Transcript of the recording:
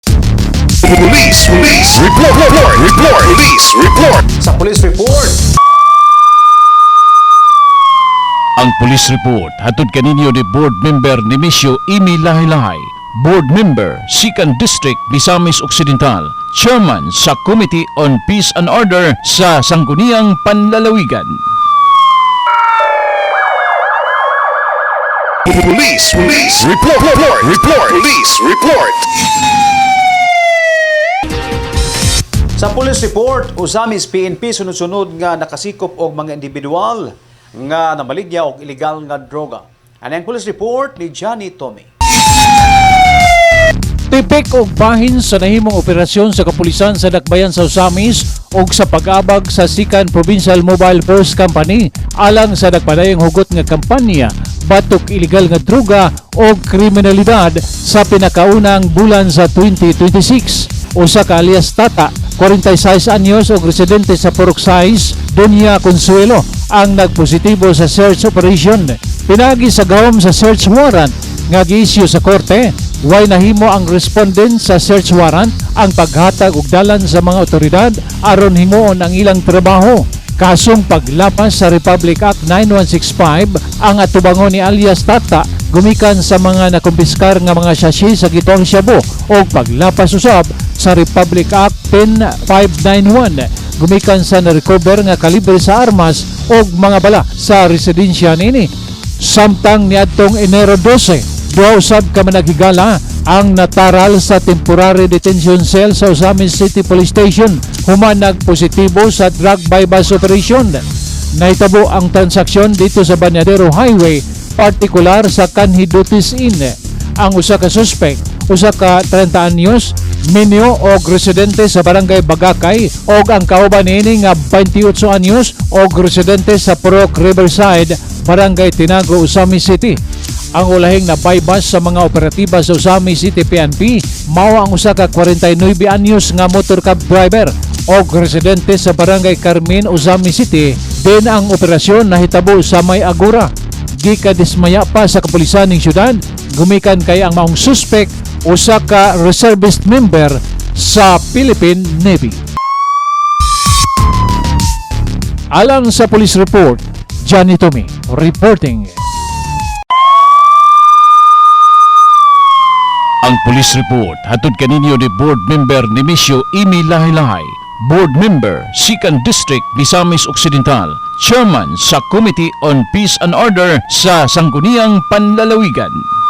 Police report. Police report. Sa police report, Ang police report hatod kaninyo ni Board Member Nemesio Imi Lahi-Lahi, Board Member, 2nd District, Misamis Occidental, Chairman sa Committee on Peace and Order sa Sangguniang Panlalawigan. Police report. Police report. sa police report, usamis PNP sunod-sunod nga nakasikop og mga individual nga namaligya og illegal nga droga. Ano ang police report ni Johnny Tommy. Tipik og bahin sa nahimong operasyon sa kapulisan sa Dakbayan sa Usamis og sa pag-abag sa Sikan Provincial Mobile Force Company alang sa nagpadayong hugot nga kampanya batok illegal nga droga o kriminalidad sa pinakaunang bulan sa 2026. Usa ka alias Tata, 46 anyos og residente sa Purok 6, Doña Consuelo ang nagpositibo sa search operation. Pinagi sa gahom sa search warrant nga gi-issue sa korte. Way nahimo ang respondent sa search warrant ang paghatag og dalan sa mga otoridad aron himuon ang ilang trabaho. Kasong paglapas sa Republic Act 9165 ang atubangon ni alias Tata gumikan sa mga nakumpiskar nga mga sachet sa gitong shabu o paglapas usab sa Republic Act 10591 gumikan sa na-recover nga kalibre sa armas o mga bala sa residensya nini. Samtang niadtong Enero 12, duha usab ka managhigala ang nataral sa temporary detention cell sa Usamis City Police Station human nagpositibo sa drug bypass operation. Nahitabo ang transaksyon dito sa Banyadero Highway, partikular sa Canhidutis Inn. Ang usa ka suspect, usa ka 30 anyos, minyo og residente sa Barangay Bagakay og ang kauban niini nga 28 anyos og residente sa Purok Riverside, Barangay Tinago, Usamis City. Ang ulahing na bypass sa mga operatiba sa Usamis City PNP mao ang usa ka 49 anyos nga motor cab driver o residente sa Barangay Carmen, Usamis City. Din ang operasyon nahitabo sa May Agora. Gikadismaya pa sa kapulisan ng syudad gumikan kay ang maong suspect usa ka reservist member sa Philippine Navy. Alang sa police report, Johnny Tommy reporting. Ang police report hatod kaninyo ni Board Member Nemesio Imi Lahi-Lahi, Board Member, 2nd District, Misamis Occidental, Chairman sa Committee on Peace and Order sa Sangguniang Panlalawigan.